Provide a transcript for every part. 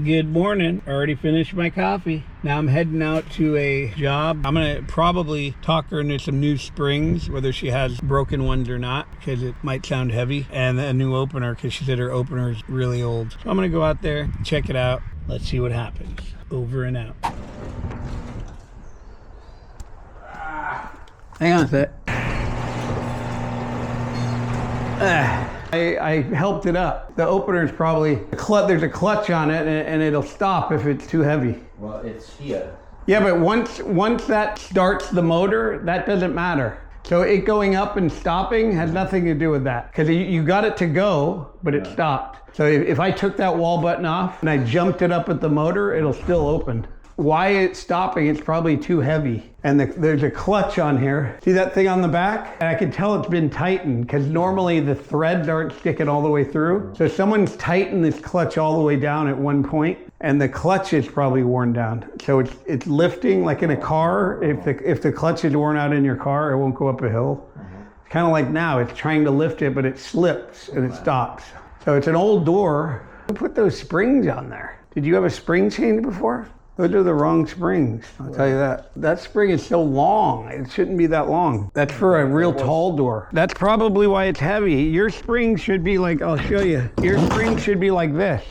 Good morning. Already finished my coffee. Now I'm heading out to a job. I'm gonna probably talk her into some new springs, whether she has broken ones or not, because it might sound heavy, and a new opener, because she said her opener is really old. So I'm gonna go out there, check it out. Let's see what happens. Over and out. Hang on a sec. I helped it up. The opener is probably, there's a clutch on it and it'll stop if it's too heavy. Well, it's here. Yeah, but once that starts the motor, that doesn't matter. So it going up and stopping has nothing to do with that. Because you got it to go, but it stopped. So if I took that wall button off and I jumped it up at the motor, it'll still open. Why it's stopping, it's probably too heavy. And there's a clutch on here. See that thing on the back? And I can tell it's been tightened because normally the threads aren't sticking all the way through. So someone's tightened this clutch all the way down at one point and the clutch is probably worn down. So it's lifting like in a car. If the clutch is worn out in your car, it won't go up a hill. It's kind of like now, it's trying to lift it, but it slips and it stops. So it's an old door. Who put those springs on there? Did you have a spring change before? Those are the wrong springs, I'll tell you that. That spring is so long, it shouldn't be that long. That's for a real tall door. That's probably why it's heavy. Your spring should be like, I'll show you. Your spring should be like this.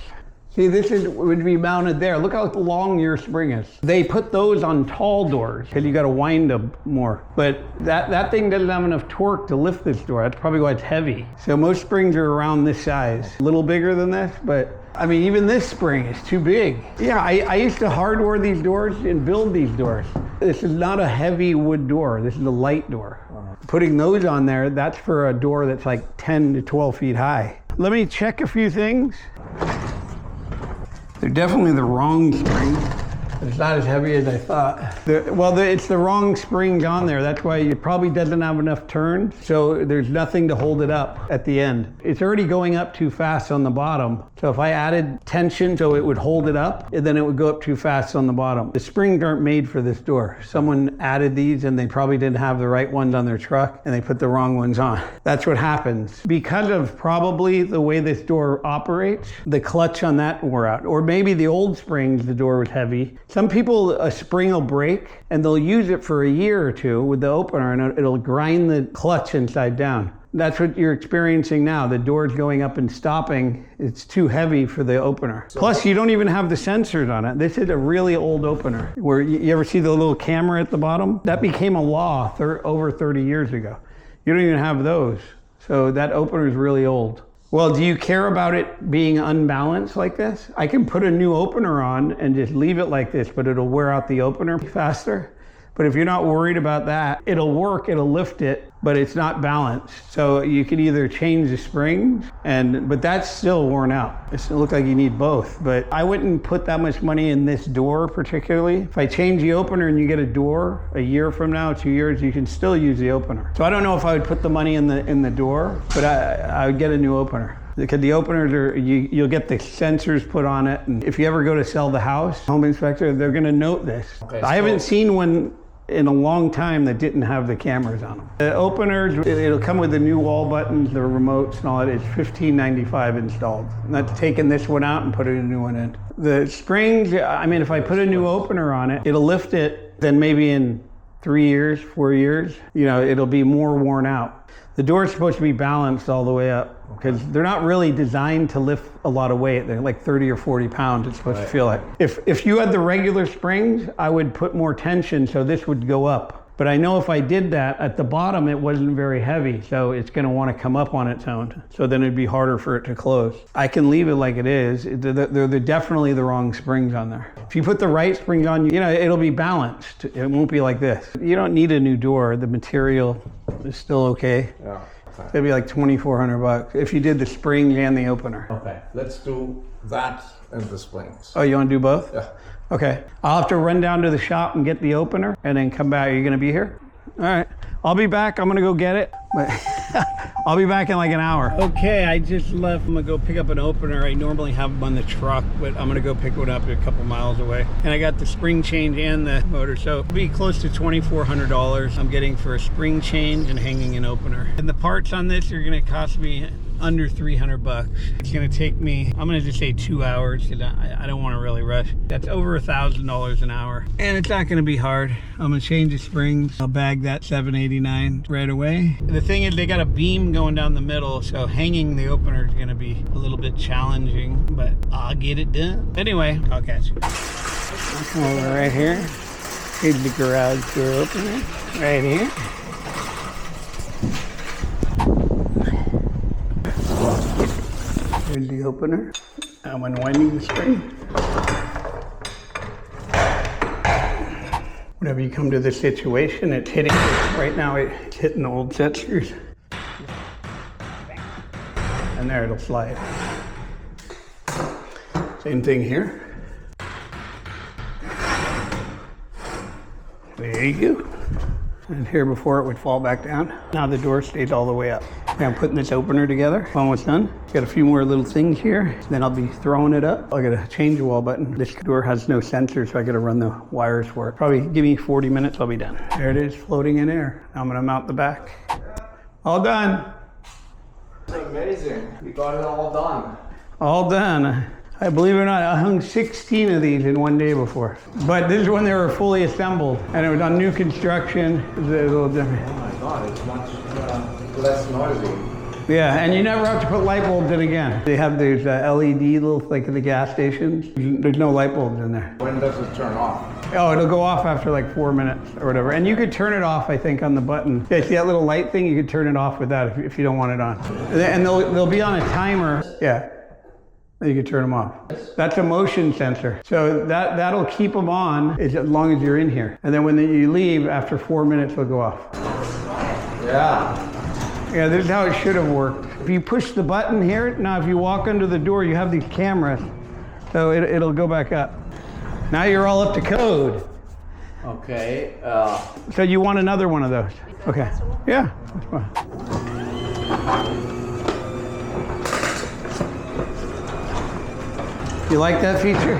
See, would be mounted there. Look how long your spring is. They put those on tall doors because you got to wind them more. But that thing doesn't have enough torque to lift this door. That's probably why it's heavy. So most springs are around this size. A little bigger than this, but I mean, even this spring is too big. Yeah, I used to hardware these doors and build these doors. This is not a heavy wood door. This is a light door. Putting those on there, that's for a door that's like 10 to 12 feet high. Let me check a few things. They're definitely the wrong spring. It's not as heavy as I thought. It's the wrong springs on there. That's why it probably doesn't have enough turn. So there's nothing to hold it up at the end. It's already going up too fast on the bottom. So if I added tension so it would hold it up, then it would go up too fast on the bottom. The springs aren't made for this door. Someone added these and they probably didn't have the right ones on their truck and they put the wrong ones on. That's what happens. Because of probably the way this door operates, the clutch on that wore out. Or maybe the old springs, the door was heavy. Some people, a spring will break and they'll use it for a year or two with the opener and it'll grind the clutch inside down. That's what you're experiencing now. The door's going up and stopping. It's too heavy for the opener. Plus, you don't even have the sensors on it. This is a really old opener. Where you ever see the little camera at the bottom? That became a law over 30 years ago. You don't even have those. So that opener is really old. Well, do you care about it being unbalanced like this? I can put a new opener on and just leave it like this, but it'll wear out the opener faster. But if you're not worried about that, it'll work, it'll lift it, but it's not balanced. So you can either change the springs, but that's still worn out. It looks like you need both, but I wouldn't put that much money in this door particularly. If I change the opener and you get a door a year from now, 2 years, you can still use the opener. So I don't know if I would put the money in the door, but I would get a new opener. Because the openers you'll get the sensors put on it. And if you ever go to sell the house, home inspector, they're gonna note this. Okay, I haven't seen one in a long time that didn't have the cameras on them. The openers, it'll come with the new wall buttons, the remotes and all that. It's $15.95 installed. And that's taking this one out and putting a new one in. The springs, I mean, if I put a new opener on it, it'll lift it, then maybe in 3 years, 4 years, it'll be more worn out. The door's supposed to be balanced all the way up because they're not really designed to lift a lot of weight. They're like 30 or 40 pounds, it's supposed to feel like. If you had the regular springs, I would put more tension so this would go up. But I know if I did that, at the bottom it wasn't very heavy, so it's gonna wanna come up on its own. So then it'd be harder for it to close. I can leave it like it is. They're definitely the wrong springs on there. If you put the right springs on, it'll be balanced. It won't be like this. You don't need a new door. The material is still okay. Yeah. Okay. It'd be like $2,400 if you did the spring and the opener. Okay, let's do that and the springs. Oh, you wanna do both? Yeah. Okay, I'll have to run down to the shop and get the opener and then come back. Are you gonna be here? All right, I'll be back. I'm gonna go get it. But I'll be back in like an hour. Okay, I just left. I'm gonna go pick up an opener. I normally have them on the truck, but I'm gonna go pick one up a couple miles away. And I got the spring change and the motor, so it'll be close to $2,400 I'm getting for a spring change and hanging an opener. And the parts on this are gonna cost me under 300 bucks. It's gonna take me, I'm gonna just say 2 hours, because I don't want to really rush. That's over $1,000 an hour, and it's not gonna be hard. I'm gonna change the springs. I'll bag that $789 right away. The thing is, they got a beam going down the middle, so hanging the opener is gonna be a little bit challenging, but I'll get it done. Anyway, I'll catch you. I'll come over right here. Here's the garage door opener, right here. Here's the opener. I'm unwinding the spring. Whenever you come to this situation, it's hitting. Right now, it's hitting the old set screws. And there, it'll slide. Same thing here. There you go. And here before it would fall back down. Now the door stays all the way up. Okay, I'm putting this opener together. Almost done. Got a few more little things here. Then I'll be throwing it up. I got a change wall button. This door has no sensor, so I got to run the wires for it. Probably give me 40 minutes, I'll be done. There it is, floating in air. Now I'm gonna mount the back. All done. Amazing. You got it all done. All done. I believe it or not, I hung 16 of these in one day before. But this is when they were fully assembled, and it was on new construction. It was a little different. Oh my God, it's much less noisy. Yeah, and you never have to put light bulbs in again. They have these LED little, like in the gas stations. There's no light bulbs in there. When does it turn off? Oh, it'll go off after like 4 minutes or whatever. And you could turn it off, I think, on the button. Yeah, see that little light thing? You could turn it off with that if you don't want it on. And they'll be on a timer. Yeah. You can turn them off. That's a motion sensor. So that'll keep them on as long as you're in here. And then when you leave, after 4 minutes, they'll go off. Yeah. Yeah, this is how it should have worked. If you push the button here, now if you walk under the door, you have these cameras. So it'll go back up. Now you're all up to code. Okay. So you want another one of those? Okay. Yeah, that's fine. You like that feature?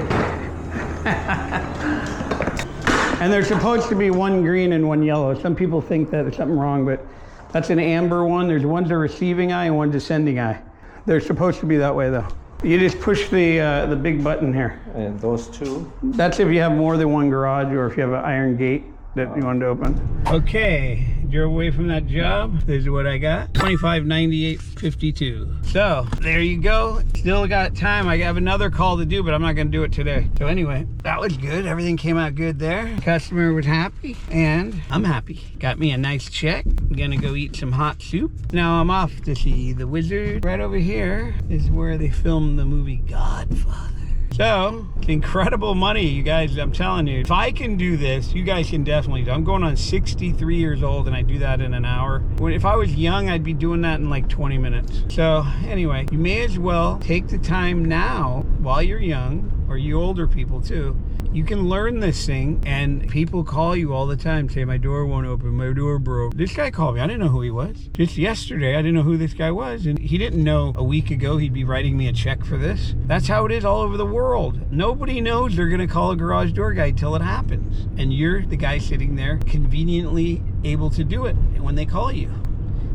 And there's supposed to be one green and one yellow. Some people think that there's something wrong, but that's an amber one. There's one's a receiving eye and one descending eye. They're supposed to be that way though. You just push the big button here. And those two? That's if you have more than one garage or if you have an iron gate that you want to open. Okay, drove away from that job. This is what I got, $25.98.52. So there you go. Still got time. I have another call to do, but I'm not gonna do it today. So anyway, that was good. Everything came out good there. Customer was happy and I'm happy. Got me a nice check. I'm gonna go eat some hot soup. Now I'm off to see The Wizard. Right over here is where they filmed the movie Godfather. So, incredible money, you guys, I'm telling you. If I can do this, you guys can definitely do it. I'm going on 63 years old and I do that in an hour. If I was young, I'd be doing that in like 20 minutes. So, anyway, you may as well take the time now while you're young, or you older people too. You can learn this thing, and people call you all the time, say, my door won't open, my door broke. This guy called me, I didn't know who he was. Just yesterday, I didn't know who this guy was, and he didn't know a week ago he'd be writing me a check for this. That's how it is all over the world. Nobody knows they're gonna call a garage door guy till it happens. And you're the guy sitting there conveniently able to do it when they call you.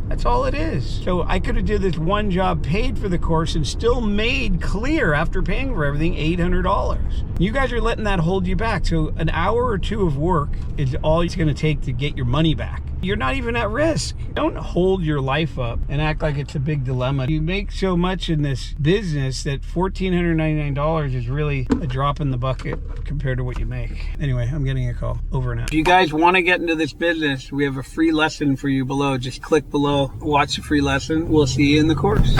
That's all it is. So I could have did this one job, paid for the course, and still made clear after paying for everything $800. You guys are letting that hold you back. So an hour or two of work is all it's gonna take to get your money back. You're not even at risk. Don't hold your life up and act like it's a big dilemma. You make so much in this business that $1,499 is really a drop in the bucket compared to what you make. Anyway, I'm getting a call. Over and out. If you guys want to get into this business, we have a free lesson for you below. Just click below, watch the free lesson. We'll see you in the course.